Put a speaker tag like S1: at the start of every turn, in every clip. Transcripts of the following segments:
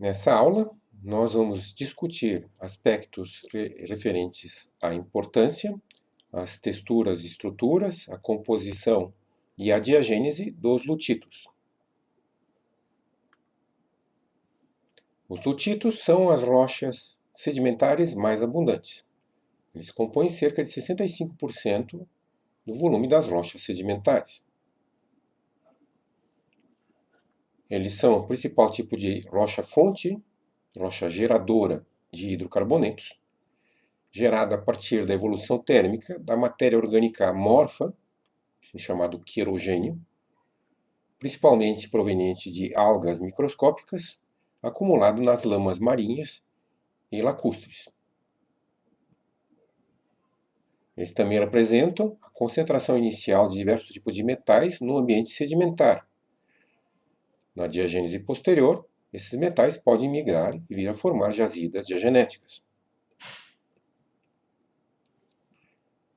S1: Nessa aula, nós vamos discutir aspectos referentes à importância, às texturas e estruturas, à composição e à diagênese dos lutitos. Os lutitos são as rochas sedimentares mais abundantes. Eles compõem cerca de 65% do volume das rochas sedimentares. Eles são o principal tipo de rocha-fonte, rocha geradora de hidrocarbonetos, gerada a partir da evolução térmica da matéria orgânica amorfa, chamado querogênio, principalmente proveniente de algas microscópicas, acumulado nas lamas marinhas e lacustres. Eles também representam a concentração inicial de diversos tipos de metais no ambiente sedimentar. Na diagênese posterior, esses metais podem migrar e vir a formar jazidas diagenéticas.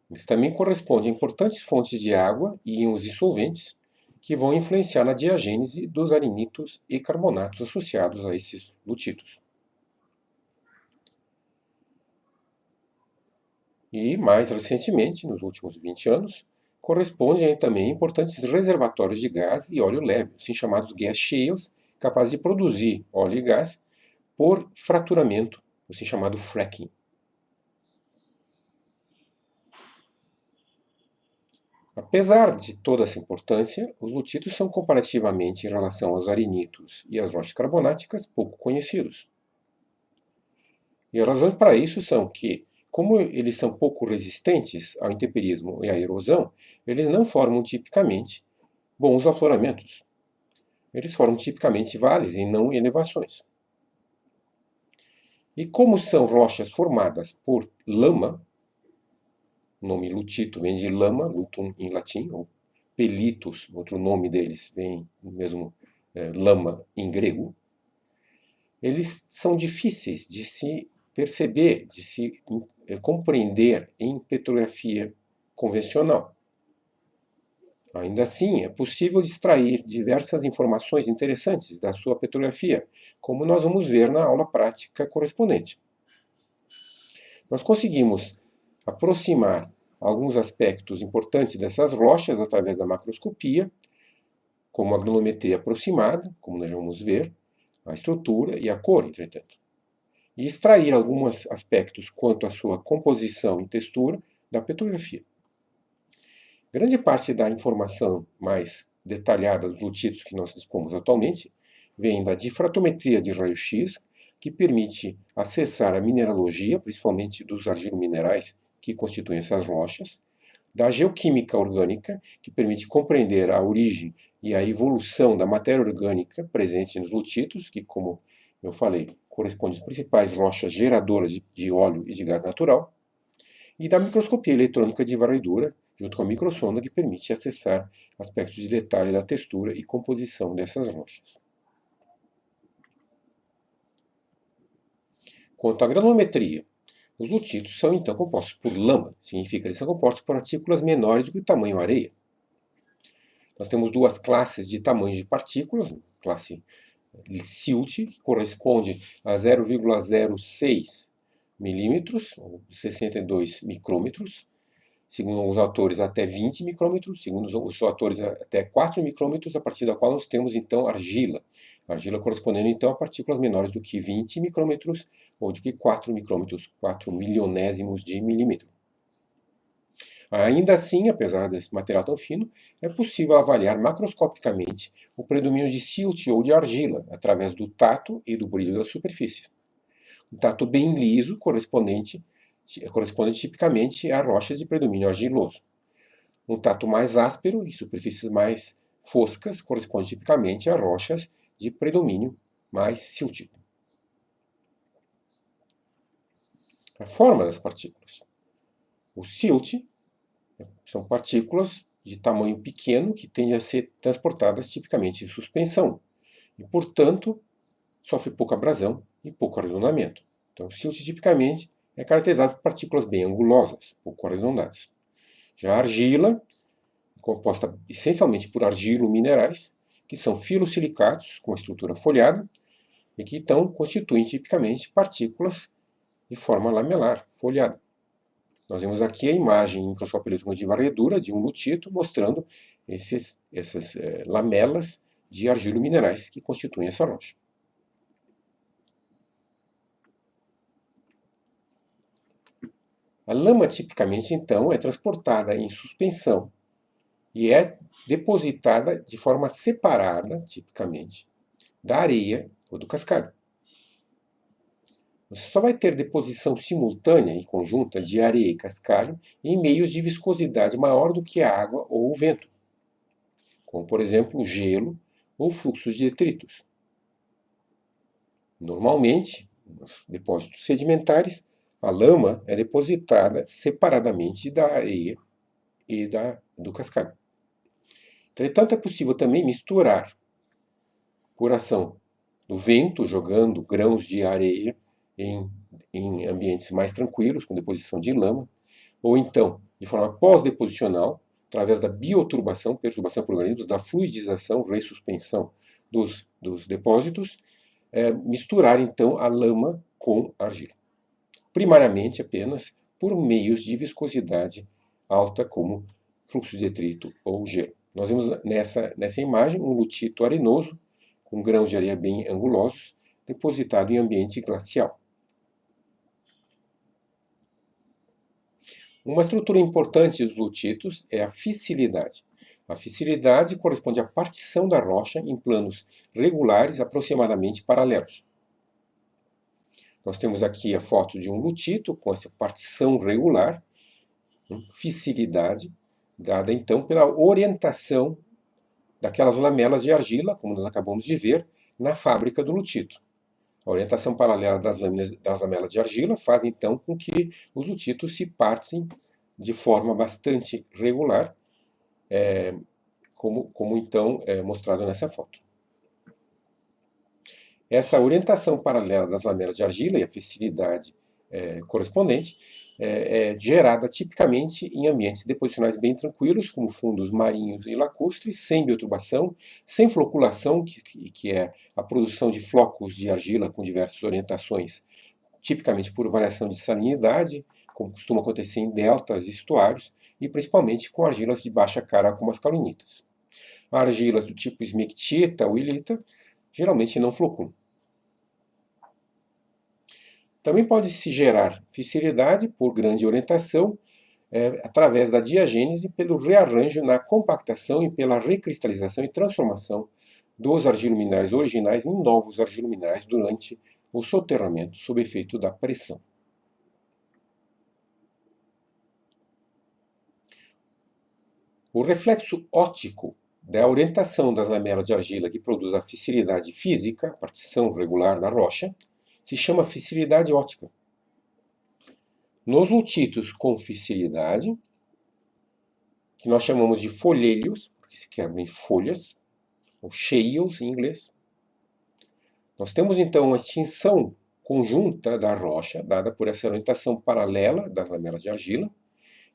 S1: Eles também correspondem a importantes fontes de água, íons e solventes, que vão influenciar na diagênese dos arenitos e carbonatos associados a esses lutitos. E, mais recentemente, nos últimos 20 anos, correspondem também a importantes reservatórios de gás e óleo leve, assim chamados gas shales, capazes de produzir óleo e gás por fraturamento, assim chamado fracking. Apesar de toda essa importância, os lutitos são comparativamente, em relação aos arenitos e às rochas carbonáticas, pouco conhecidos. E as razões para isso são que, como eles são pouco resistentes ao intemperismo e à erosão, eles não formam tipicamente bons afloramentos. Eles formam tipicamente vales e não elevações. E como são rochas formadas por lama, o nome lutito vem de lama, lutum em latim, ou pelitos, outro nome deles vem do mesmo lama em grego. Eles são difíceis de se perceber, de se compreender em petrografia convencional. Ainda assim, é possível extrair diversas informações interessantes da sua petrografia, como nós vamos ver na aula prática correspondente. Nós conseguimos aproximar alguns aspectos importantes dessas rochas através da macroscopia, como a granulometria aproximada, como nós vamos ver, a estrutura e a cor, entretanto. E extrair alguns aspectos quanto à sua composição e textura da petrografia. Grande parte da informação mais detalhada dos lutitos que nós dispomos atualmente vem da difratometria de raio-x, que permite acessar a mineralogia, principalmente dos argilominerais que constituem essas rochas, da geoquímica orgânica, que permite compreender a origem e a evolução da matéria orgânica presente nos lutitos, que, como eu falei, corresponde às principais rochas geradoras de óleo e de gás natural, e da microscopia eletrônica de varredura, junto com a microsonda, que permite acessar aspectos de detalhe da textura e composição dessas rochas. Quanto à granulometria, os lutitos são então compostos por lama, significa que eles são compostos por partículas menores do que o tamanho areia. Nós temos duas classes de tamanhos de partículas, classe silt, que corresponde a 0,06 milímetros, ou 62 micrômetros, segundo os autores até 20 micrômetros, segundo os autores até 4 micrômetros, a partir da qual nós temos então argila. Argila correspondendo então a partículas menores do que 20 micrômetros ou do que 4 micrômetros, 4 milionésimos de milímetro. Ainda assim, apesar desse material tão fino, é possível avaliar macroscopicamente o predomínio de silt ou de argila através do tato e do brilho da superfície. O tato bem liso corresponde tipicamente a rochas de predomínio argiloso. Um tato mais áspero e superfícies mais foscas corresponde tipicamente a rochas de predomínio mais síltico. A forma das partículas. O silt são partículas de tamanho pequeno que tendem a ser transportadas tipicamente em suspensão e, portanto, sofre pouca abrasão e pouco arredondamento. Então, o silt tipicamente é caracterizado por partículas bem angulosas, pouco arredondadas. Já a argila é composta essencialmente por argilominerais, que são filosilicatos com uma estrutura folhada, e que então constituem tipicamente partículas de forma lamelar, folhada. Nós vemos aqui a imagem em microscópio eletrônico de varredura de um lutito mostrando essas lamelas de argilominerais que constituem essa rocha. A lama tipicamente então é transportada em suspensão e é depositada de forma separada, tipicamente, da areia ou do cascalho. Você só vai ter deposição simultânea e conjunta de areia e cascalho em meios de viscosidade maior do que a água ou o vento, como por exemplo o gelo ou fluxos de detritos. Normalmente, nos depósitos sedimentares, a lama é depositada separadamente da areia e do cascalho. Entretanto, é possível também misturar, por ação do vento, jogando grãos de areia em ambientes mais tranquilos, com deposição de lama, ou então, de forma pós-deposicional, através da bioturbação, perturbação por organismos, da fluidização, ressuspensão dos depósitos, misturar então a lama com argila. Primariamente apenas por meios de viscosidade alta, como fluxo de detrito ou gelo. Nós vemos nessa imagem um lutito arenoso, com grãos de areia bem angulosos, depositado em ambiente glacial. Uma estrutura importante dos lutitos é a fissilidade. A fissilidade corresponde à partição da rocha em planos regulares aproximadamente paralelos. Nós temos aqui a foto de um lutito com essa partição regular, fissilidade, dada então pela orientação daquelas lamelas de argila, como nós acabamos de ver, na fábrica do lutito. A orientação paralela das lamelas de argila faz então com que os lutitos se partem de forma bastante regular, como então é mostrado nessa foto. Essa orientação paralela das lamelas de argila e a fissilidade correspondente é gerada tipicamente em ambientes deposicionais bem tranquilos, como fundos marinhos e lacustres, sem bioturbação, sem floculação, que é a produção de flocos de argila com diversas orientações, tipicamente por variação de salinidade, como costuma acontecer em deltas e estuários, e principalmente com argilas de baixa cara, como as caulinitas. Argilas do tipo smectita ou ilita geralmente não floculam. Também pode-se gerar fissilidade por grande orientação, através da diagênese, pelo rearranjo na compactação e pela recristalização e transformação dos argilominerais originais em novos argilominerais durante o soterramento sob efeito da pressão. O reflexo óptico da orientação das lamelas de argila que produz a fissilidade física, a partição regular da rocha, se chama fissilidade óptica. Nos lutitos com fissilidade, que nós chamamos de folhelhos, porque se quebram folhas, ou shales em inglês, nós temos então uma extinção conjunta da rocha, dada por essa orientação paralela das lamelas de argila.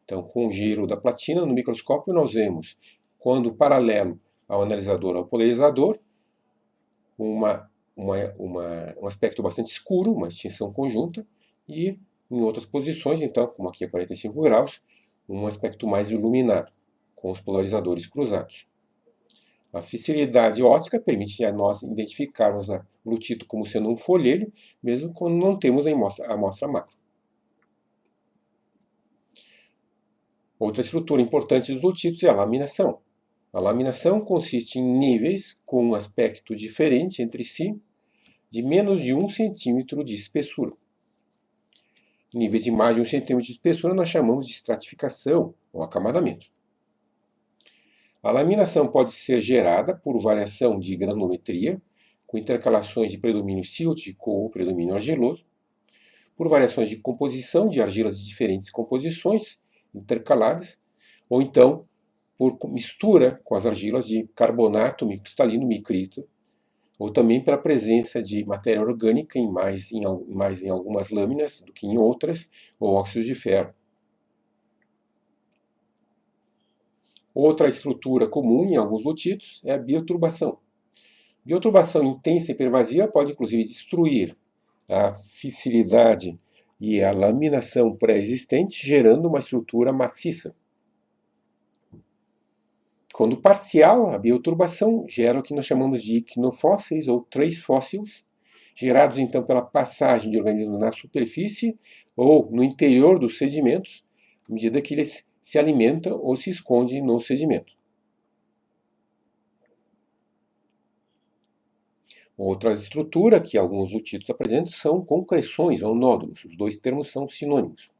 S1: Então, com o giro da platina, no microscópio nós vemos, quando paralelo ao analisador ao polarizador, um aspecto bastante escuro, uma extinção conjunta, e em outras posições, então, como aqui a 45 graus, um aspecto mais iluminado, com os polarizadores cruzados. A fissilidade óptica permite a nós identificarmos o lutito como sendo um folhelho, mesmo quando não temos a amostra macro. Outra estrutura importante dos lutitos é a laminação. A laminação consiste em níveis com um aspecto diferente entre si, de menos de 1 centímetro de espessura. Níveis de mais de 1 centímetro de espessura nós chamamos de estratificação ou acamadamento. A laminação pode ser gerada por variação de granulometria, com intercalações de predomínio síltico ou predomínio argiloso, por variações de composição de argilas de diferentes composições intercaladas, ou então por mistura com as argilas de carbonato cristalino micrito, ou também pela presença de matéria orgânica mais em algumas lâminas do que em outras, ou óxidos de ferro. Outra estrutura comum em alguns lutitos é a bioturbação. Bioturbação intensa e pervasiva pode inclusive destruir a fissilidade e a laminação pré-existente, gerando uma estrutura maciça. Quando parcial, a bioturbação gera o que nós chamamos de icnofósseis ou trace fossils, gerados então pela passagem de organismos na superfície ou no interior dos sedimentos, à medida que eles se alimentam ou se escondem no sedimento. Outra estrutura que alguns lutitos apresentam são concreções ou nódulos. Os dois termos são sinônimos.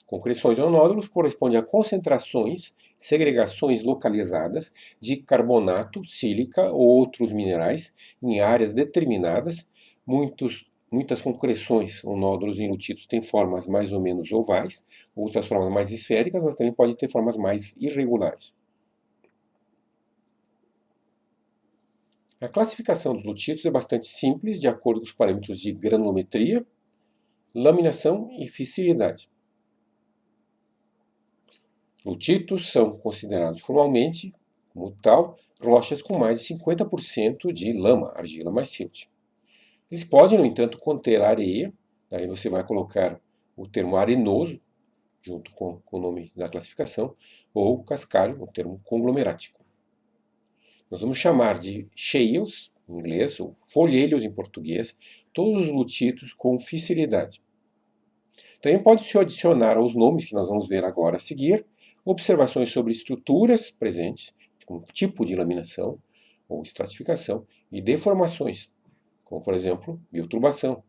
S1: Concreções ou nódulos correspondem a concentrações, segregações localizadas de carbonato, sílica ou outros minerais em áreas determinadas. Muitas concreções ou nódulos em lutitos têm formas mais ou menos ovais, outras formas mais esféricas, mas também podem ter formas mais irregulares. A classificação dos lutitos é bastante simples, de acordo com os parâmetros de granulometria, laminação e fissilidade. Lutitos são considerados formalmente, como tal, rochas com mais de 50% de lama, argila mais silt. Eles podem, no entanto, conter areia, daí você vai colocar o termo arenoso, junto com o nome da classificação, ou cascalho, o termo conglomerático. Nós vamos chamar de shales, em inglês, ou folhelhos em português, todos os lutitos com fissilidade. Também pode-se adicionar aos nomes que nós vamos ver agora a seguir, observações sobre estruturas presentes, como tipo de laminação ou estratificação, e deformações, como por exemplo, bioturbação.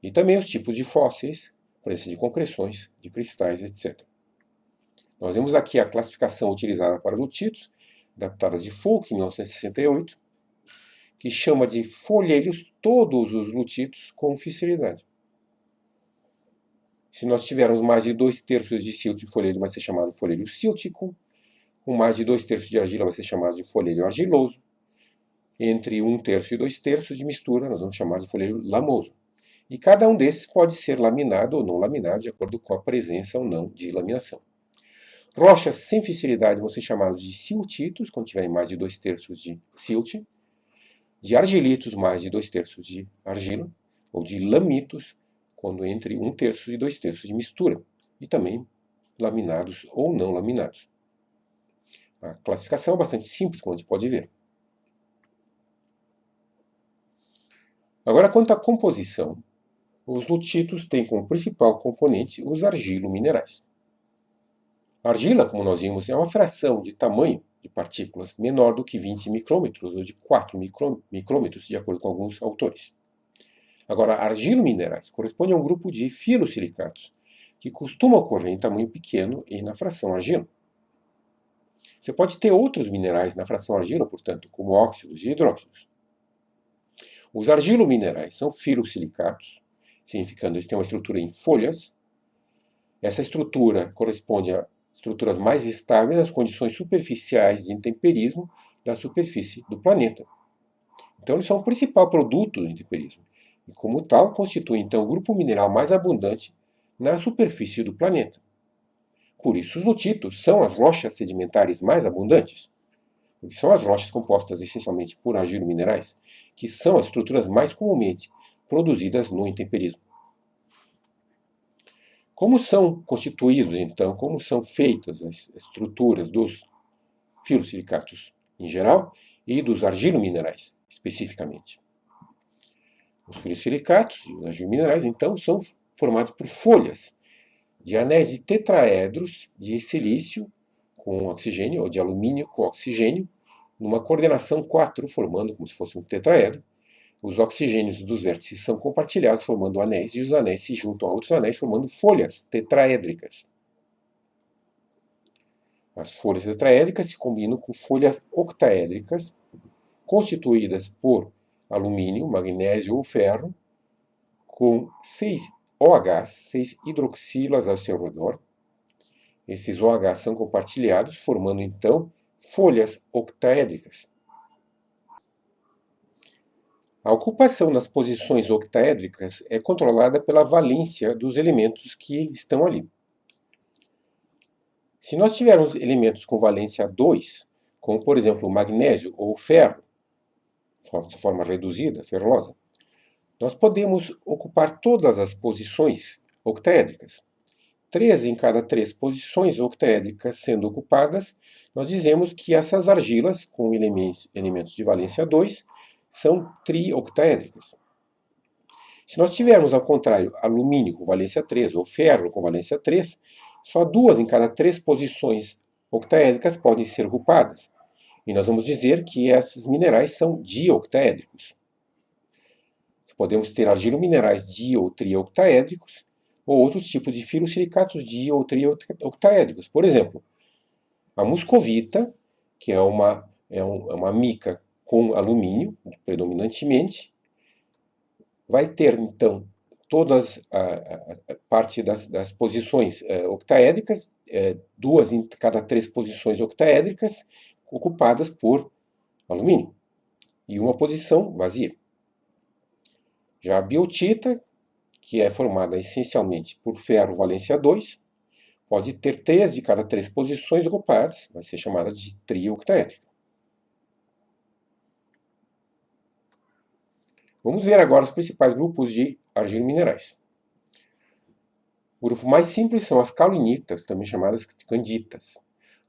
S1: E também os tipos de fósseis, presença de concreções, de cristais, etc. Nós vemos aqui a classificação utilizada para lutitos, datada de Folk, em 1968, que chama de folhelhos todos os lutitos com fissilidade. Se nós tivermos mais de 2/3 de silt, o folhelho vai ser chamado de folhelho síltico. Com mais de 2/3 de argila vai ser chamado de folhelho argiloso. Entre 1/3 e 2/3 de mistura, nós vamos chamar de folhelho lamoso. E cada um desses pode ser laminado ou não laminado, de acordo com a presença ou não de laminação. Rochas sem fissilidade vão ser chamadas de siltitos, quando tiverem mais de 2/3 de silt. De argilitos, mais de 2/3 de argila. Ou de lamitos, quando entre 1/3 e 2/3 de mistura, e também laminados ou não laminados. A classificação é bastante simples, como a gente pode ver. Agora, quanto à composição, os lutitos têm como principal componente os argilominerais. A argila, como nós vimos, é uma fração de tamanho de partículas menor do que 20 micrômetros, ou de 4 micrômetros, de acordo com alguns autores. Agora, argilominerais corresponde a um grupo de filosilicatos, que costuma ocorrer em tamanho pequeno e na fração argila. Você pode ter outros minerais na fração argila, portanto, como óxidos e hidróxidos. Os argilominerais são filosilicatos, significando que eles têm uma estrutura em folhas. Essa estrutura corresponde a estruturas mais estáveis nas condições superficiais de intemperismo da superfície do planeta. Então, eles são o principal produto do intemperismo. E, como tal, constitui então o grupo mineral mais abundante na superfície do planeta. Por isso, os lutitos são as rochas sedimentares mais abundantes, porque são as rochas compostas essencialmente por argilominerais, que são as estruturas mais comumente produzidas no intemperismo. Como são constituídos, então, como são feitas as estruturas dos filosilicatos em geral e dos argilominerais especificamente? Os filosilicatos e os argilominerais, então, são formados por folhas de anéis de tetraedros de silício com oxigênio, ou de alumínio com oxigênio, numa coordenação 4, formando como se fosse um tetraedro. Os oxigênios dos vértices são compartilhados, formando anéis, e os anéis se juntam a outros anéis, formando folhas tetraédricas. As folhas tetraédricas se combinam com folhas octaédricas, constituídas por alumínio, magnésio ou ferro, com 6 OH, 6 hidroxilas ao seu redor. Esses OH são compartilhados, formando então folhas octaédricas. A ocupação das posições octaédricas é controlada pela valência dos elementos que estão ali. Se nós tivermos elementos com valência 2, como por exemplo o magnésio ou o ferro, de forma reduzida, ferrosa, nós podemos ocupar todas as posições octaédricas. 3 em cada 3 posições octaédricas sendo ocupadas, nós dizemos que essas argilas, com elementos de valência 2, são trioctaédricas. Se nós tivermos, ao contrário, alumínio com valência 3 ou ferro com valência 3, só 2 em cada 3 posições octaédricas podem ser ocupadas. E nós vamos dizer que esses minerais são dioctaédricos. Podemos ter argilominerais di- ou trioctaédricos, ou outros tipos de filosilicatos di- ou trioctaédricos. Por exemplo, a muscovita, que é uma mica com alumínio, predominantemente, vai ter, então, todas a parte das posições octaédricas, 2 em cada 3 posições octaédricas, ocupadas por alumínio, e uma posição vazia. Já a biotita, que é formada essencialmente por ferro valência 2, pode ter 3 de cada 3 posições ocupadas, vai ser chamada de trioctaédrica. Vamos ver agora os principais grupos de argilominerais. O grupo mais simples são as caulinitas, também chamadas canditas.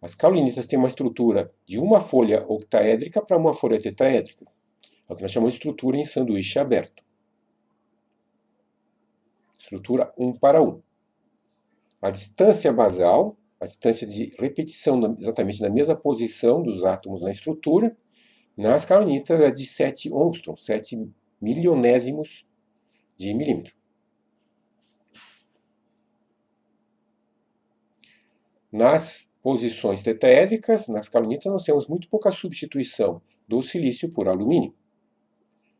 S1: As caulinitas têm uma estrutura de uma folha octaédrica para uma folha tetraédrica. É o que nós chamamos de estrutura em sanduíche aberto. Estrutura 1 para 1. A distância basal, a distância de repetição exatamente na mesma posição dos átomos na estrutura, nas caulinitas é de 7 ångstrom, 7 milionésimos de milímetro. Nas posições tetraédricas, nas caulinitas, nós temos muito pouca substituição do silício por alumínio.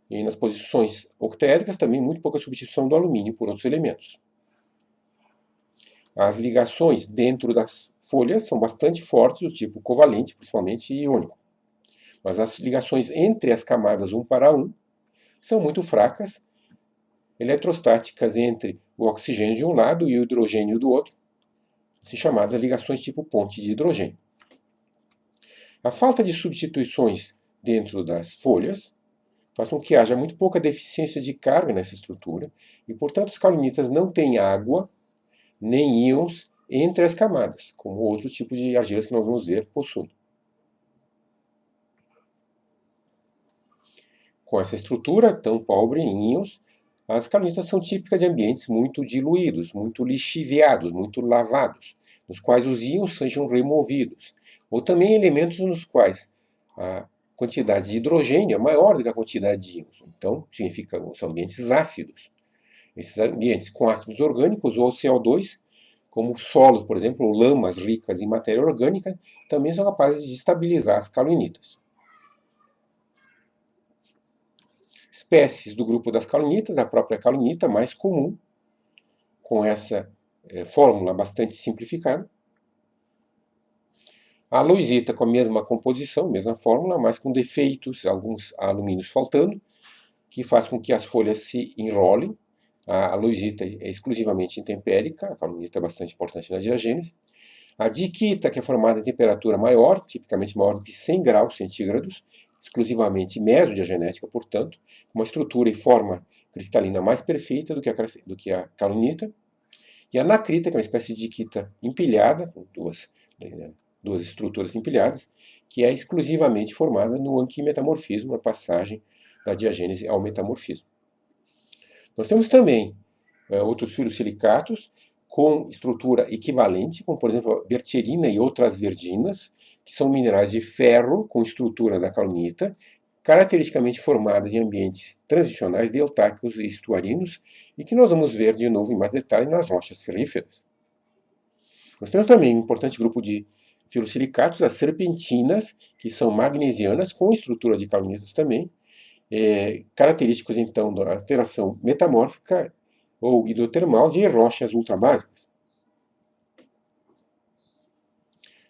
S1: E nas posições octaédricas, também muito pouca substituição do alumínio por outros elementos. As ligações dentro das folhas são bastante fortes, do tipo covalente, principalmente iônico. Mas as ligações entre as camadas 1 para 1 são muito fracas, eletrostáticas entre o oxigênio de um lado e o hidrogênio do outro, são chamadas ligações tipo ponte de hidrogênio. A falta de substituições dentro das folhas faz com que haja muito pouca deficiência de carga nessa estrutura e, portanto, as caulinitas não têm água nem íons entre as camadas, como outros tipos de argilas que nós vamos ver possuem. Com essa estrutura tão pobre em íons, as caulinitas são típicas de ambientes muito diluídos, muito lixiviados, muito lavados, nos quais os íons sejam removidos, ou também elementos nos quais a quantidade de hidrogênio é maior do que a quantidade de íons. Então, são ambientes ácidos. Esses ambientes com ácidos orgânicos ou CO2, como solos, por exemplo, ou lamas ricas em matéria orgânica, também são capazes de estabilizar as caulinitas. Espécies do grupo das caulinitas, a própria caulonita mais comum, com essa fórmula bastante simplificada. A aloisita com a mesma composição, mesma fórmula, mas com defeitos, alguns alumínios faltando, que faz com que as folhas se enrolem. A aloisita é exclusivamente intempérica, a caulonita é bastante importante na diagênese. A diquita, que é formada em temperatura maior, tipicamente maior do que 100 graus centígrados, exclusivamente mesodiagenética, portanto, com uma estrutura e forma cristalina mais perfeita do que a caulonita. E a nacrita, que é uma espécie de diquita empilhada, com duas estruturas empilhadas, que é exclusivamente formada no anquimetamorfismo, na passagem da diagênese ao metamorfismo. Nós temos também outros filosilicatos com estrutura equivalente, como por exemplo a bertierina e outras verdinas, que são minerais de ferro com estrutura da caulonita, caracteristicamente formadas em ambientes transicionais deltáquicos e estuarinos, e que nós vamos ver de novo em mais detalhe nas rochas ferríferas. Nós temos também um importante grupo de filosilicatos, as serpentinas, que são magnesianas, com estrutura de caulonitas também, característicos então da alteração metamórfica ou hidrotermal de rochas ultrabásicas.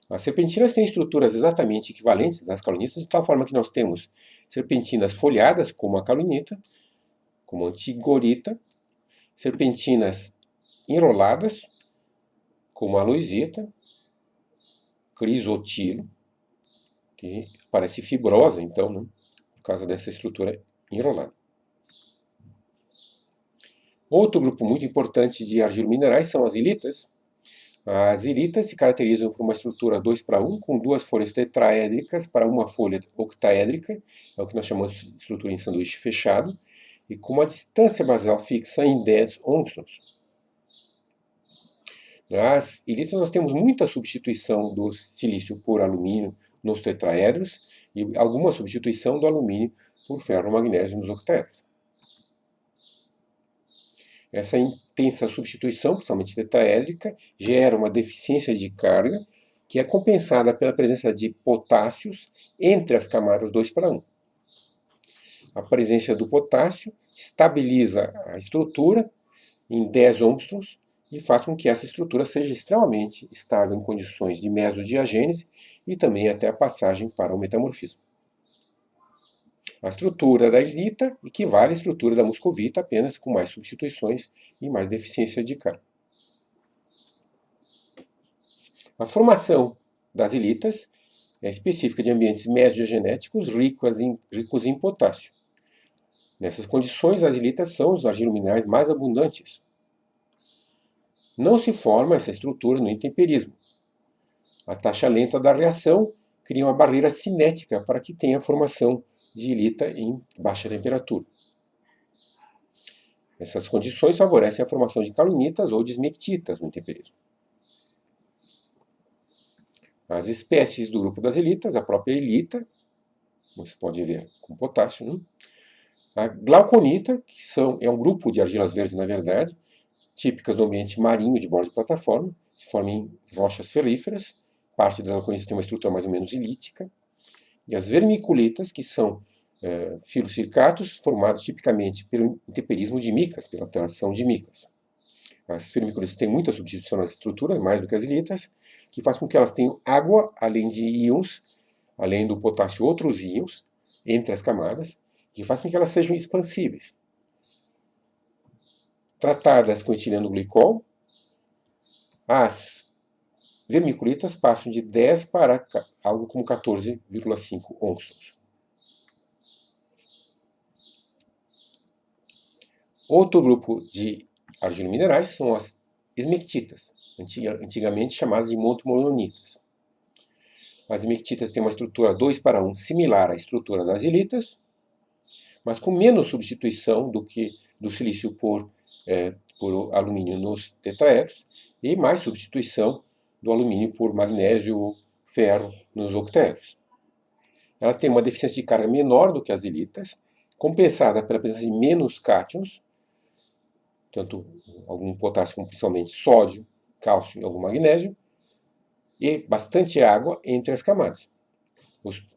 S1: As serpentinas têm estruturas exatamente equivalentes das caulonitas, de tal forma que nós temos serpentinas folhadas, como a caulonita, como a antigorita, serpentinas enroladas, como a aloisita, crisotilo, que parece fibrosa, então, né, por causa dessa estrutura enrolada. Outro grupo muito importante de argilominerais são as ilitas. As ilitas se caracterizam por uma estrutura 2:1, com duas folhas tetraédricas para uma folha octaédrica, é o que nós chamamos de estrutura em sanduíche fechado, e com uma distância basal fixa em 10 ångs. Nas ilitas nós temos muita substituição do silício por alumínio nos tetraedros e alguma substituição do alumínio por ferro-magnésio nos octaedros. Essa intensa substituição, principalmente tetraédrica, gera uma deficiência de carga que é compensada pela presença de potássios entre as camadas 2:1. A presença do potássio estabiliza a estrutura em 10 ångs e faz com que essa estrutura seja extremamente estável em condições de mesodiagênese e também até a passagem para o metamorfismo. A estrutura da ilita equivale à estrutura da muscovita, apenas com mais substituições e mais deficiência de carga. A formação das ilitas é específica de ambientes mesodiagenéticos ricos em potássio. Nessas condições, as ilitas são os argilominerais mais abundantes. Não se forma essa estrutura no intemperismo. A taxa lenta da reação cria uma barreira cinética para que tenha a formação de ilita em baixa temperatura. Essas condições favorecem a formação de calinitas ou de esmectitas no intemperismo. As espécies do grupo das ilitas, a própria ilita, você pode ver com potássio, a glauconita, que é um grupo de argilas verdes, na verdade, típicas do ambiente marinho de borda de plataforma, se formam em rochas ferríferas, parte das glauconitas tem uma estrutura mais ou menos ilítica, e as vermiculitas, que são filosilicatos formados tipicamente pelo intemperismo de micas, pela alteração de micas. As vermiculitas têm muita substituição nas estruturas, mais do que as ilitas, que faz com que elas tenham água, além de íons, além do potássio, outros íons, entre as camadas, que faz com que elas sejam expansíveis. Tratadas com etileno glicol, as vermiculitas passam de 10 para algo como 14,5 ångs. Outro grupo de argilominerais são as esmectitas, antigamente chamadas de montomolonitas. As esmectitas têm uma estrutura 2:1 similar à estrutura das ilitas, mas com menos substituição do que do silício por alumínio nos tetraedros e mais substituição do alumínio por magnésio ou ferro nos octaedros. Elas têm uma deficiência de carga menor do que as ilitas, compensada pela presença de menos cátions, tanto algum potássio como principalmente sódio, cálcio e algum magnésio, e bastante água entre as camadas.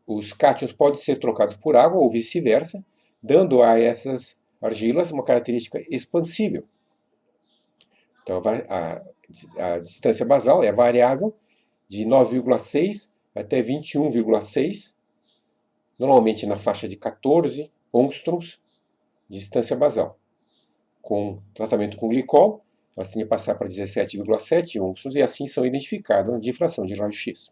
S1: Os cátions podem ser trocados por água ou vice-versa, dando a essas argilas uma característica expansível. Então, a distância basal é variável de 9,6 até 21,6, normalmente na faixa de 14 ångs de distância basal. Com tratamento com glicol, elas tendem a passar para 17,7 ångs e assim são identificadas na difração de raio-x.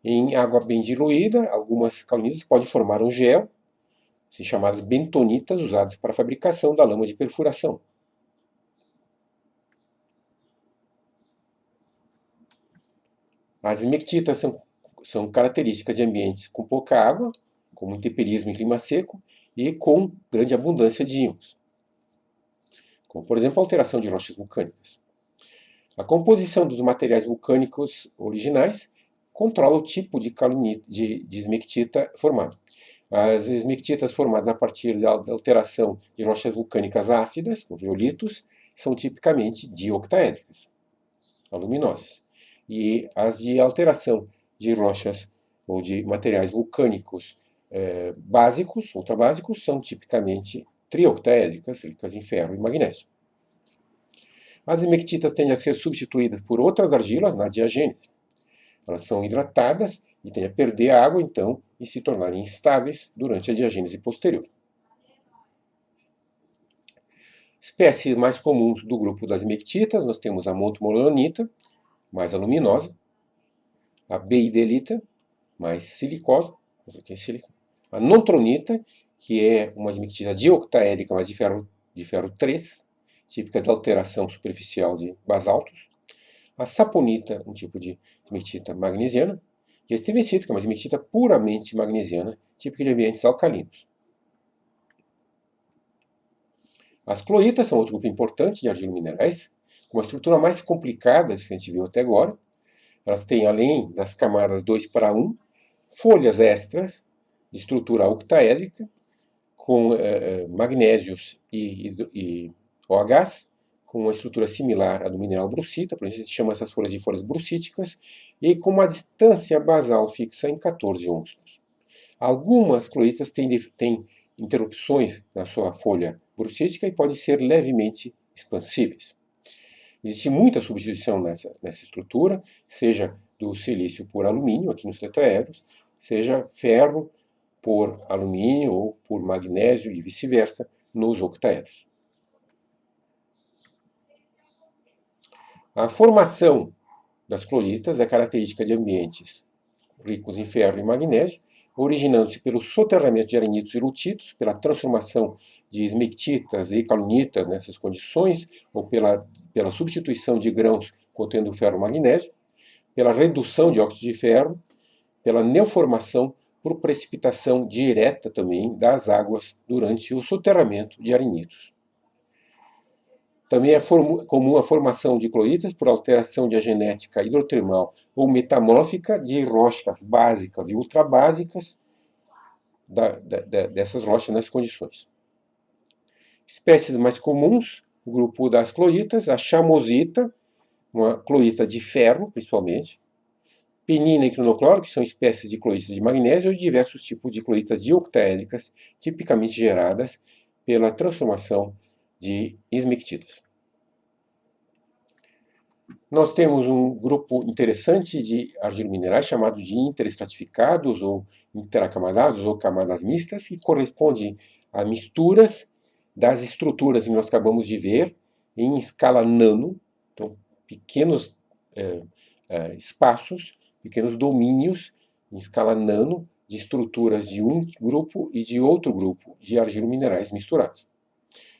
S1: Em água bem diluída, algumas calinitas podem formar um gel, assim chamadas bentonitas, usadas para a fabricação da lama de perfuração. As esmectitas são características de ambientes com pouca água, com muito intemperismo em clima seco e com grande abundância de íons, como por exemplo a alteração de rochas vulcânicas. A composição dos materiais vulcânicos originais controla o tipo de esmectita formado. As esmectitas formadas a partir da alteração de rochas vulcânicas ácidas, os riolitos, são tipicamente dioctaédricas, aluminosas. E as de alteração de rochas ou de materiais vulcânicos básicos, ultrabásicos, são tipicamente trioctaédricas, ricas em ferro e magnésio. As esmectitas tendem a ser substituídas por outras argilas na diagênese. Elas são hidratadas e tendem a perder a água, então, e se tornarem instáveis durante a diagênese posterior. Espécies mais comuns do grupo das esmectitas, nós temos a montomolonita, mais aluminosa, a beidelita, mais silicosa, A nontronita, que é uma esmectita dioctaédrica, mas de ferro 3, típica da alteração superficial de basaltos. A saponita, um tipo de esmectita magnesiana. E a estevensita, que é uma esmectita puramente magnesiana, típica de ambientes alcalinos. As cloritas são outro grupo importante de argilominerais, com uma estrutura mais complicada do que a gente viu até agora. Elas têm, além das camadas 2 para 1, folhas extras de estrutura octaédrica, com magnésios e OHs, com uma estrutura similar à do mineral brucita, por isso a gente chama essas folhas de folhas brucíticas, e com uma distância basal fixa em 14 ånstons. Algumas cloritas têm interrupções na sua folha brucítica e podem ser levemente expansíveis. Existe muita substituição nessa estrutura, seja do silício por alumínio, aqui nos tetraedros, seja ferro por alumínio ou por magnésio e vice-versa nos octaedros. A formação das cloritas é característica de ambientes ricos em ferro e magnésio, originando-se pelo soterramento de arenitos e lutitos, pela transformação de esmectitas e calunitas nessas condições, ou pela substituição de grãos contendo ferro e magnésio, pela redução de óxido de ferro, pela neoformação por precipitação direta também das águas durante o soterramento de arenitos. Também é comum a formação de cloritas por alteração de genética hidrotermal ou metamórfica de rochas básicas e ultrabásicas dessas rochas nessas condições. Espécies mais comuns, o grupo das cloritas, a chamosita, uma clorita de ferro, principalmente, penina e cronocloro, que são espécies de cloritas de magnésio, e diversos tipos de cloritas dioctaédricas, tipicamente geradas pela transformação de esmectitas. Nós temos um grupo interessante de argilominerais chamado de interestratificados ou interacamadados ou camadas mistas, que corresponde a misturas das estruturas que nós acabamos de ver em escala nano, então pequenos espaços, pequenos domínios em escala nano de estruturas de um grupo e de outro grupo de argilominerais misturados.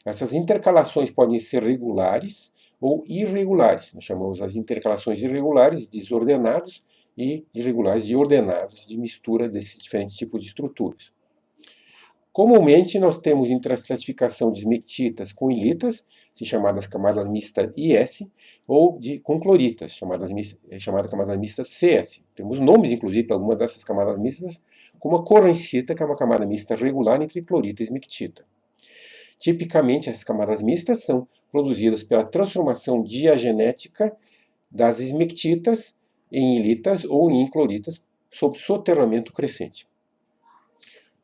S1: Essas intercalações podem ser regulares ou irregulares. Nós chamamos as intercalações irregulares de desordenados e irregulares de ordenados, de mistura desses diferentes tipos de estruturas. Comumente, nós temos interstratificação de esmectitas com ilitas, chamadas camadas mistas IS, ou com cloritas, chamada camada mista CS. Temos nomes, inclusive, para algumas dessas camadas mistas, como a correncita, que é uma camada mista regular entre clorita e esmectita. Tipicamente, essas camadas mistas são produzidas pela transformação diagenética das esmectitas em ilitas ou em cloritas sob soterramento crescente.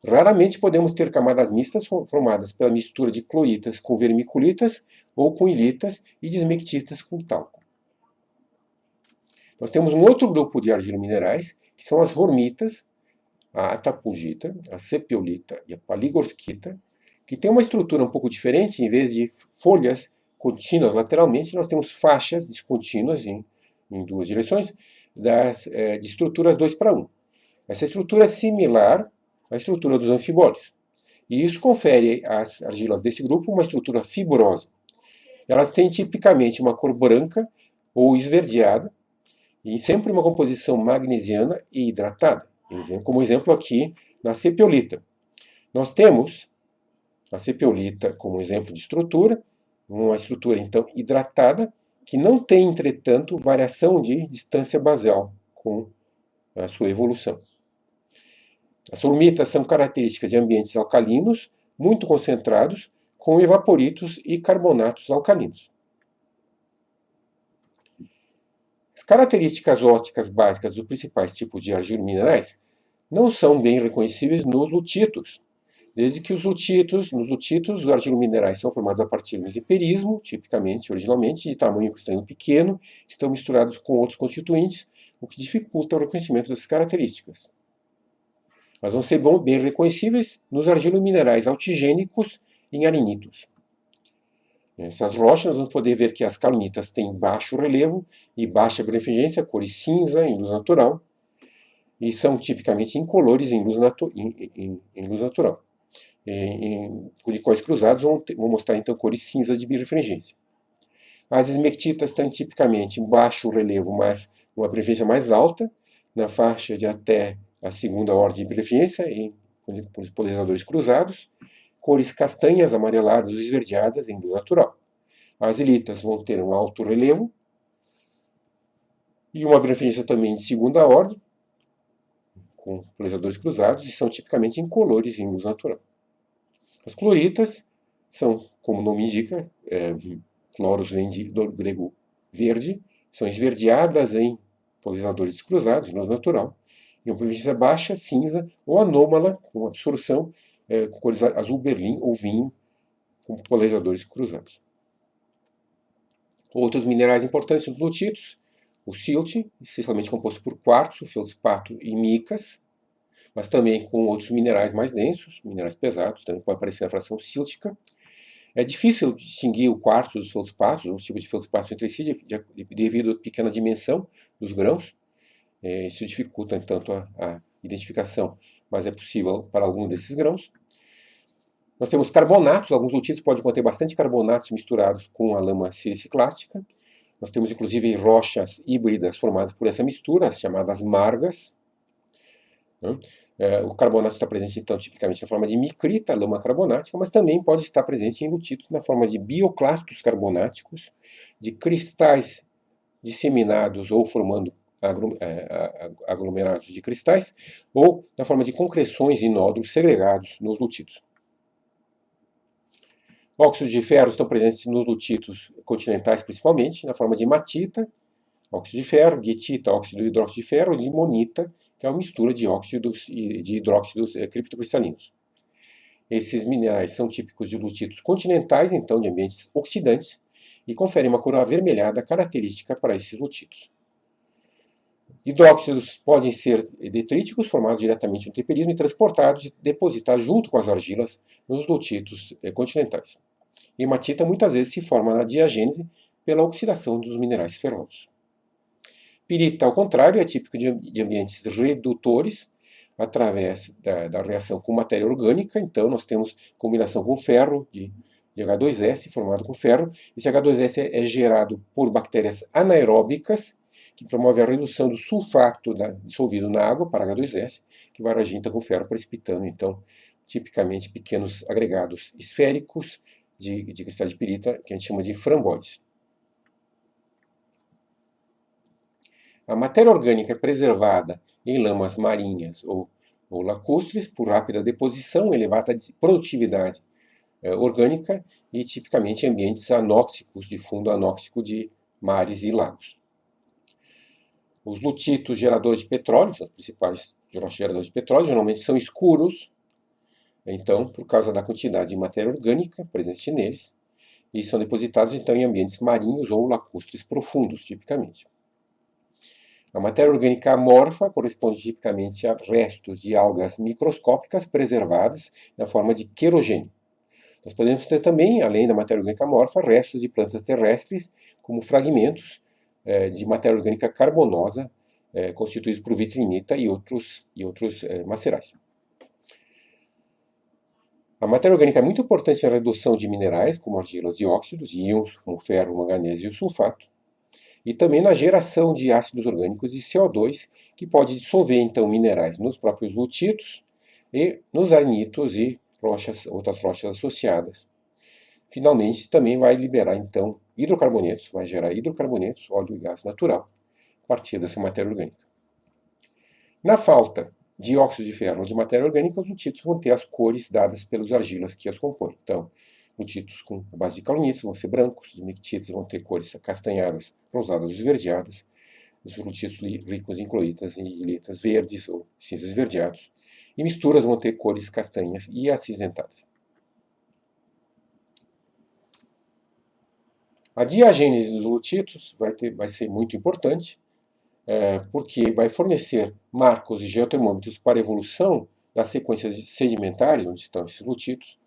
S1: Raramente podemos ter camadas mistas formadas pela mistura de cloritas com vermiculitas ou com ilitas e de esmectitas com talco. Nós temos um outro grupo de argilominerais, que são as hormitas, a atapulgita, a sepiolita e a paligorskita, que tem uma estrutura um pouco diferente. Em vez de folhas contínuas lateralmente, nós temos faixas descontínuas em duas direções, de estruturas 2 para 1. Essa estrutura é similar à estrutura dos anfibólios. E isso confere às argilas desse grupo uma estrutura fibrosa. Elas têm tipicamente uma cor branca ou esverdeada, e sempre uma composição magnesiana e hidratada. Como exemplo aqui na sepiolita. Nós temos a sepiolita como exemplo de estrutura, uma estrutura então hidratada, que não tem, entretanto, variação de distância basal com a sua evolução. As hormitas são características de ambientes alcalinos, muito concentrados, com evaporitos e carbonatos alcalinos. As características ópticas básicas dos principais tipos de argilominerais não são bem reconhecíveis nos lutitos, desde que nos lutitos, os argilominerais são formados a partir do intemperismo, tipicamente, originalmente, de tamanho cristalino pequeno, estão misturados com outros constituintes, o que dificulta o reconhecimento dessas características. Mas vão ser bem reconhecíveis nos argilominerais altigênicos em arenitos. Nessas rochas, nós vamos poder ver que as calunitas têm baixo relevo e baixa birefringência, cores cinza em luz natural. e são tipicamente incolores em luz, em luz natural. De cores cruzadas vão mostrar então cores cinza de birefringência. As esmectitas têm tipicamente baixo relevo, mas uma birefringência mais alta, na faixa de até a segunda ordem de birefringência, com os polinizadores cruzados, cores castanhas, amareladas ou esverdeadas em luz natural. As ilitas vão ter um alto relevo e uma birefringência também de segunda ordem, com polinizadores cruzados, e são tipicamente incolores em luz natural. As cloritas são, como o nome indica, cloros vem do grego verde, são esverdeadas em polinizadores cruzados, em luz natural, e uma birefringência baixa, cinza ou anômala, com absorção, com cores azul berlim ou vinho, com polinizadores cruzados. Outros minerais importantes nos lutitos, o silt, essencialmente composto por quartzo, feldspato e micas, mas também com outros minerais mais densos, minerais pesados, também pode aparecer na fração síltica. É difícil distinguir o quartzo dos feldspatos, os tipos de feldspatos entre si, devido à pequena dimensão dos grãos. Isso dificulta, tanto a identificação, mas é possível para algum desses grãos. Nós temos carbonatos, alguns lutitos podem conter bastante carbonatos misturados com a lama siliciclástica. Nós temos inclusive rochas híbridas formadas por essa mistura, as chamadas margas. O carbonato está presente, então, tipicamente na forma de micrita, lama carbonática, mas também pode estar presente em lutitos na forma de bioclastos carbonáticos, de cristais disseminados ou formando aglomerados de cristais, ou na forma de concreções e nódulos segregados nos lutitos. Óxidos de ferro estão presentes nos lutitos continentais, principalmente, na forma de hematita, óxido de ferro, guetita, óxido de hidróxido de ferro, e limonita, que é uma mistura de óxidos e de hidróxidos criptocristalinos. Esses minerais são típicos de lutitos continentais, então de ambientes oxidantes, e conferem uma cor avermelhada característica para esses lutitos. Hidróxidos podem ser detríticos, formados diretamente no temperismo e transportados e depositados junto com as argilas nos lutitos continentais. Hematita muitas vezes se forma na diagênese pela oxidação dos minerais ferrosos. Pirita, ao contrário, é típico de ambientes redutores, através da reação com matéria orgânica. Então, nós temos combinação com ferro, de H2S, formado com ferro. Esse H2S é gerado por bactérias anaeróbicas, que promove a redução do sulfato dissolvido na água para H2S, que vai reagir então com ferro, precipitando, então, tipicamente pequenos agregados esféricos de cristal de pirita, que a gente chama de framboides. A matéria orgânica é preservada em lamas marinhas ou lacustres por rápida deposição, elevada produtividade orgânica e tipicamente em ambientes anóxicos, de fundo anóxico de mares e lagos. Os lutitos geradores de petróleo, os principais geradores de petróleo, geralmente são escuros, então, por causa da quantidade de matéria orgânica presente neles, e são depositados então em ambientes marinhos ou lacustres profundos, tipicamente. A matéria orgânica amorfa corresponde tipicamente a restos de algas microscópicas preservadas na forma de querogênio. Nós podemos ter também, além da matéria orgânica amorfa, restos de plantas terrestres, como fragmentos de matéria orgânica carbonosa, constituídos por vitrinita e outros macerais. A matéria orgânica é muito importante na redução de minerais, como argilas e óxidos, e íons, como o ferro, o manganês e o sulfato, e também na geração de ácidos orgânicos e CO2, que pode dissolver, então, minerais nos próprios lutitos e nos arenitos e outras rochas associadas. Finalmente, também vai liberar, então, hidrocarbonetos, vai gerar hidrocarbonetos, óleo e gás natural, a partir dessa matéria orgânica. Na falta de óxido de ferro ou de matéria orgânica, os lutitos vão ter as cores dadas pelas argilas que as compõem. Então, lutitos com a base de caulonitos vão ser brancos, os mictitos vão ter cores castanhadas, rosadas ou esverdeadas, os lutitos ricos em cloritas e ilitas verdes ou cinzas esverdeados, e misturas vão ter cores castanhas e acinzentadas. A diagênese dos lutitos vai ser muito importante, porque vai fornecer marcos e geotermômetros para a evolução das sequências sedimentares, onde estão esses lutitos,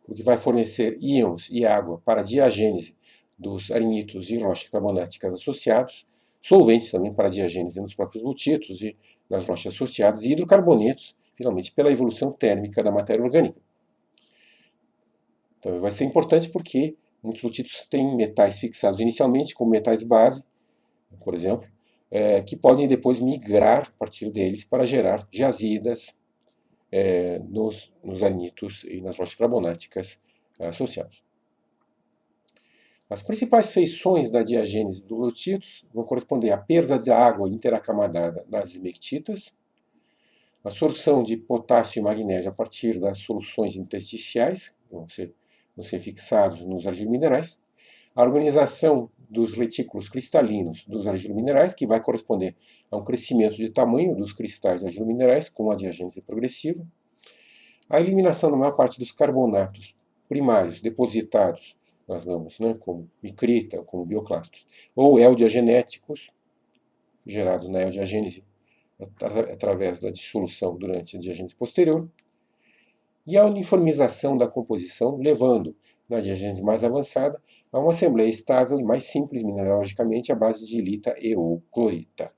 S1: porque vai fornecer íons e água para a diagênese dos arenitos e rochas carbonáticas associados, solventes também para a diagênese nos próprios lutitos e nas rochas associadas e hidrocarbonetos, finalmente pela evolução térmica da matéria orgânica. Então vai ser importante porque muitos lutitos têm metais fixados inicialmente, como metais base, por exemplo, que podem depois migrar a partir deles para gerar jazidas nos arenitos e nas rochas carbonáticas associados. As principais feições da diagênese dos lutitos vão corresponder à perda de água interacamada nas esmectitas, a absorção de potássio e magnésio a partir das soluções intersticiais, que vão ser fixados nos argilominerais, a organização dos retículos cristalinos dos argilominerais, que vai corresponder a um crescimento de tamanho dos cristais argilominerais com a diagênese progressiva, a eliminação da maior parte dos carbonatos primários depositados nas lamas, como micrita, como bioclastos, ou eldiagenéticos, gerados na eldiagênese através da dissolução durante a diagênese posterior, e a uniformização da composição, levando, na diagênese mais avançada, a uma assembleia estável e mais simples mineralogicamente à base de ilita e ou clorita.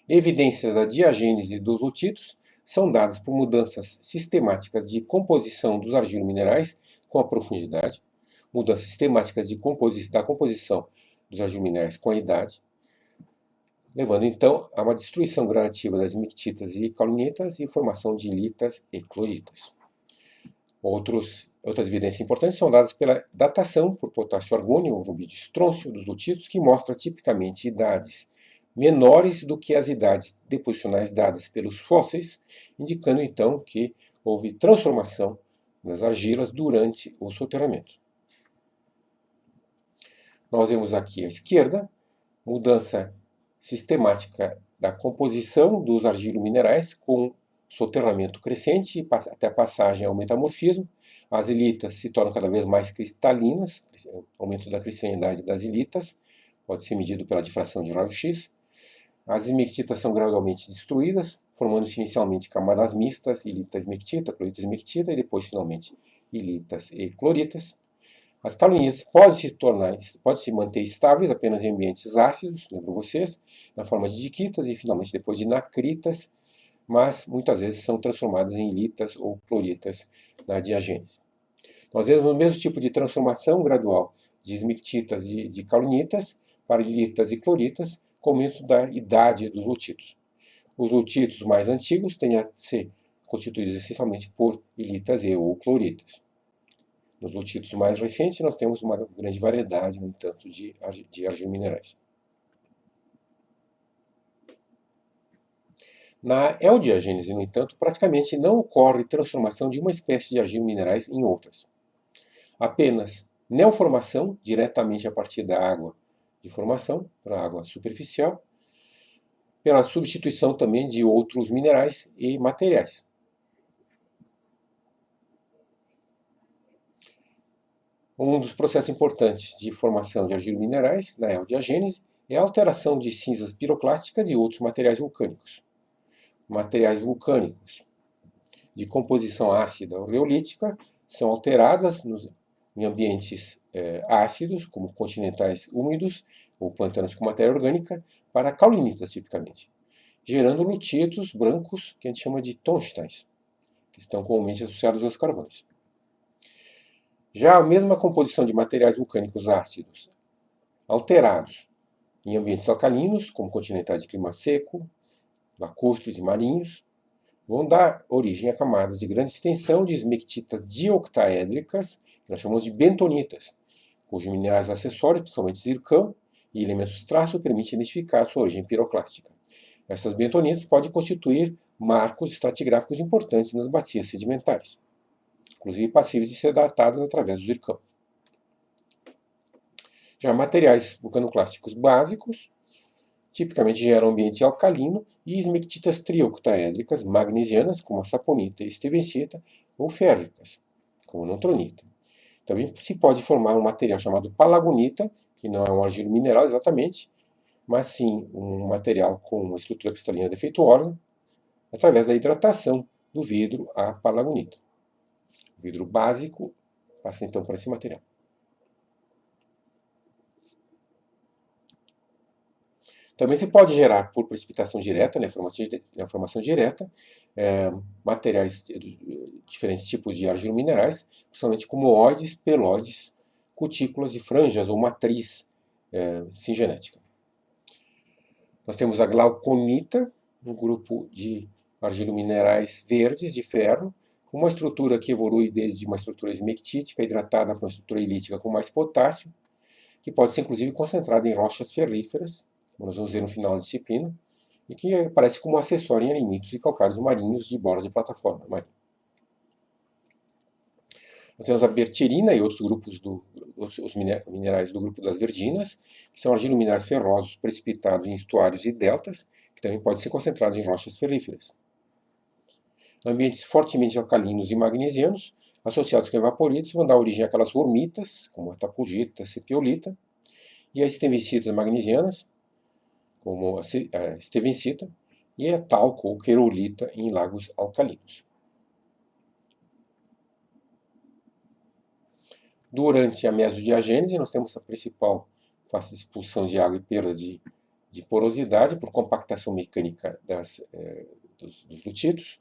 S1: Evidências da diagênese dos lutitos são dadas por mudanças sistemáticas de composição dos argilominerais com a profundidade, mudanças sistemáticas da composição dos argilominerais com a idade, levando então a uma destruição gradativa das mictitas e caulinitas e formação de ilitas e cloritas. Outras evidências importantes são dadas pela datação por potássio argônio ou rubídio estrôncio dos lutitos, que mostra tipicamente idades menores do que as idades deposicionais dadas pelos fósseis, indicando então que houve transformação das argilas durante o soterramento. Nós vemos aqui à esquerda mudança sistemática da composição dos argilominerais com soterramento crescente até a passagem ao metamorfismo. As ilitas se tornam cada vez mais cristalinas, aumento da cristalinidade das ilitas, pode ser medido pela difração de raio-x. As esmectitas são gradualmente destruídas, formando-se inicialmente camadas mistas, ilita-esmectita, clorita-esmectita, e depois, finalmente, ilitas e cloritas. As caulinitas podem se manter estáveis apenas em ambientes ácidos, lembro vocês, na forma de diquitas e, finalmente, depois de nacritas, mas muitas vezes são transformadas em ilitas ou cloritas na diagênese. Nós vemos o mesmo tipo de transformação gradual de esmectitas e de caulinitas para ilitas e cloritas, com o aumento da idade dos lutitos. Os lutitos mais antigos tendem a ser constituídos essencialmente por ilitas e ou cloritas. Nos lutitos mais recentes, nós temos uma grande variedade, no entanto, de argilominerais. Na eldiagênese, no entanto, praticamente não ocorre transformação de uma espécie de argilominerais em outras. Apenas neoformação, diretamente a partir da água de formação, para a água superficial, pela substituição também de outros minerais e materiais. Um dos processos importantes de formação de argilominerais na eldiagênese é a alteração de cinzas piroclásticas e outros materiais vulcânicos. Materiais vulcânicos de composição ácida ou reolítica são alteradas em ambientes ácidos, como continentais úmidos ou pantanos com matéria orgânica, para caulinitas, tipicamente, gerando lutitos brancos, que a gente chama de tonsteins, que estão comumente associados aos carvões. Já a mesma composição de materiais vulcânicos ácidos alterados em ambientes alcalinos, como continentais de clima seco, lacustres e marinhos, vão dar origem a camadas de grande extensão de esmectitas dioctaédricas, que nós chamamos de bentonitas, cujos minerais acessórios, principalmente zircão e elementos traço, permitem identificar sua origem piroclástica. Essas bentonitas podem constituir marcos estratigráficos importantes nas bacias sedimentares, inclusive passíveis de ser datadas através do zircão. Já materiais vulcanoclásticos básicos tipicamente geram ambiente alcalino e esmectitas trioctaédricas magnesianas, como a saponita e estevensita, ou férricas, como a nontronita. Também se pode formar um material chamado palagonita, que não é um argilo mineral exatamente, mas sim um material com uma estrutura cristalina defeituosa, através da hidratação do vidro a palagonita. O vidro básico passa então para esse material. Também se pode gerar por precipitação direta, na formação direta, materiais de diferentes tipos de argilominerais, principalmente como óides, pelóides, cutículas e franjas ou matriz singenética. Nós temos a glauconita, um grupo de argilominerais verdes de ferro, com uma estrutura que evolui desde uma estrutura esmectítica hidratada para uma estrutura ilítica com mais potássio, que pode ser inclusive concentrada em rochas ferríferas, como nós vamos ver no final da disciplina, e que aparece como acessório em arenitos e calcários marinhos de borda de plataforma marinha. Nós temos a bertirina e outros grupos os minerais do grupo das verdinas, que são argilominerais ferrosos precipitados em estuários e deltas, que também podem ser concentrados em rochas ferríferas. Ambientes fortemente alcalinos e magnesianos, associados com evaporitos, vão dar origem àquelas formitas, como a tapugita, a sepiolita, e as estevincitas magnesianas, como a estevincita, e a talco ou querolita em lagos alcalinos. Durante a mesodiagênese, nós temos a principal fase de expulsão de água e perda de porosidade por compactação mecânica dos lutitos.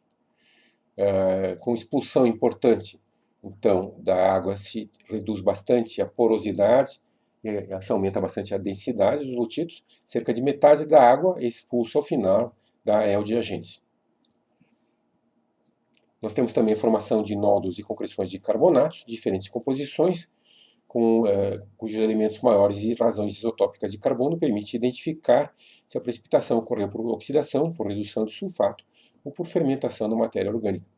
S1: Com expulsão importante, então, da água se reduz bastante a porosidade, se aumenta bastante a densidade dos lutitos. Cerca de metade da água é expulsa ao final da eodiagênese. Nós temos também a formação de nódulos e concreções de carbonatos, de diferentes composições, cujos elementos maiores e razões isotópicas de carbono permitem identificar se a precipitação ocorreu por oxidação, por redução de sulfato ou por fermentação da matéria orgânica.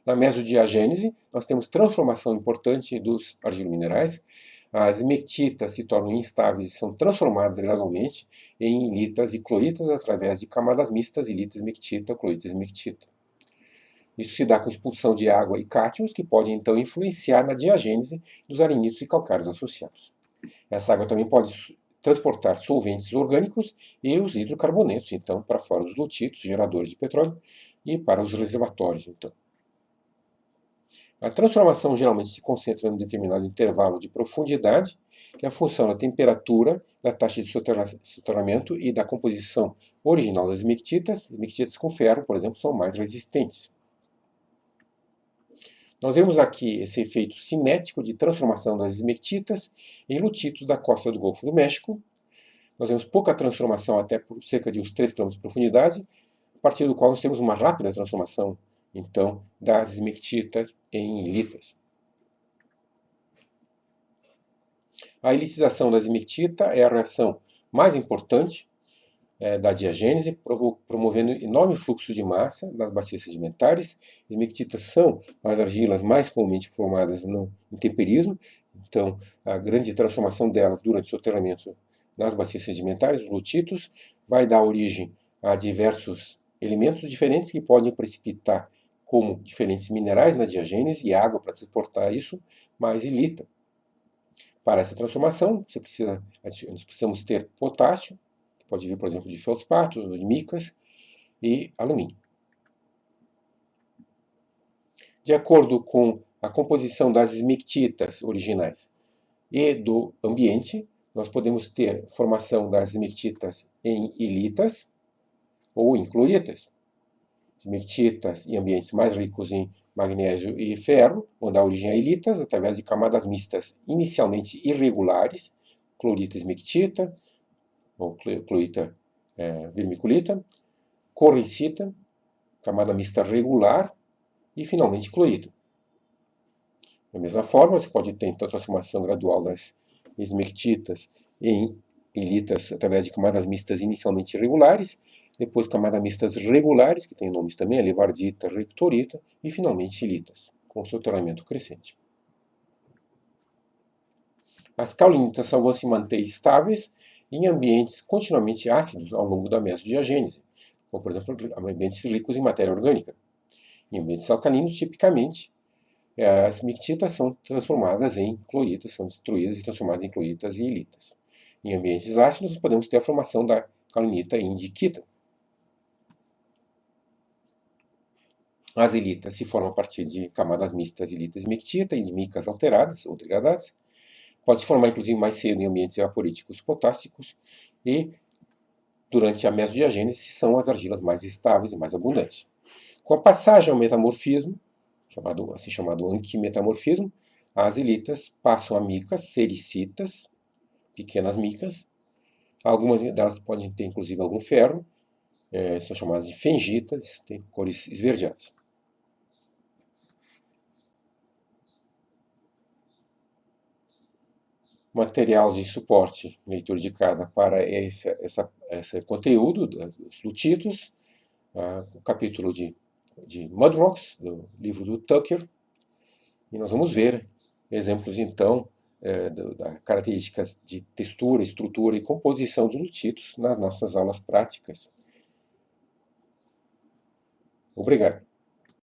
S1: Na mesodiagênese, nós temos transformação importante dos argilominerais. As esmectitas se tornam instáveis e são transformadas gradualmente em ilitas e cloritas através de camadas mistas, ilita esmectita, clorita esmectita. Isso se dá com expulsão de água e cátions, que podem então influenciar na diagênese dos arenitos e calcários associados. Essa água também pode transportar solventes orgânicos e os hidrocarbonetos, então, para fora dos lutitos, geradores de petróleo, e para os reservatórios, então. A transformação geralmente se concentra em um determinado intervalo de profundidade, que é a função da temperatura, da taxa de soterramento e da composição original das esmectitas. Esmectitas com ferro, por exemplo, são mais resistentes. Nós vemos aqui esse efeito cinético de transformação das esmectitas em lutitos da costa do Golfo do México. Nós vemos pouca transformação até por cerca de uns 3 km de profundidade, a partir do qual nós temos uma rápida transformação, então, das esmectitas em ilitas. A ilitização da esmectita é a reação mais importante da diagênese, promovendo enorme fluxo de massa nas bacias sedimentares. Esmectitas são as argilas mais comumente formadas no temperismo, então a grande transformação delas durante o soterramento nas bacias sedimentares, os lutitos, vai dar origem a diversos elementos diferentes que podem precipitar como diferentes minerais na diagênese e água para transportar isso, mais ilita. Para essa transformação, nós precisamos ter potássio, que pode vir, por exemplo, de felspato, de micas, e alumínio. De acordo com a composição das esmectitas originais e do ambiente, nós podemos ter formação das esmectitas em ilitas ou em cloritas. Esmectitas em ambientes mais ricos em magnésio e ferro vão dar origem a ilitas através de camadas mistas inicialmente irregulares, clorita esmectita, ou clorita vermiculita, correncita, camada mista regular e finalmente clorito. Da mesma forma, você pode ter então a transformação gradual das esmectitas em ilitas através de camadas mistas inicialmente irregulares, depois camadas mistas regulares, que têm nomes também, a levardita, rectorita, e finalmente ilitas, com soterramento crescente. As caulinitas só vão se manter estáveis em ambientes continuamente ácidos ao longo da mesodiagênese, como por exemplo ambientes ricos em matéria orgânica. Em ambientes alcalinos, tipicamente, as esmectitas são transformadas em cloritas, são destruídas e transformadas em cloritas e ilitas. Em ambientes ácidos, podemos ter a formação da caulinita indiquita. As ilitas se formam a partir de camadas mistas ilita-esmectita e de micas alteradas ou degradadas. Pode se formar, inclusive, mais cedo em ambientes evaporíticos potássicos e, durante a mesodiagênese, são as argilas mais estáveis e mais abundantes. Com a passagem ao metamorfismo, assim chamado anquimetamorfismo, as ilitas passam a micas, sericitas, pequenas micas. Algumas delas podem ter, inclusive, algum ferro. São chamadas de fengitas, têm cores esverdeadas. Material de suporte, leitura indicada para esse conteúdo dos lutitos, o capítulo de Mudrocks, do livro do Tucker, e nós vamos ver exemplos, então, das características de textura, estrutura e composição dos lutitos nas nossas aulas práticas. Obrigado.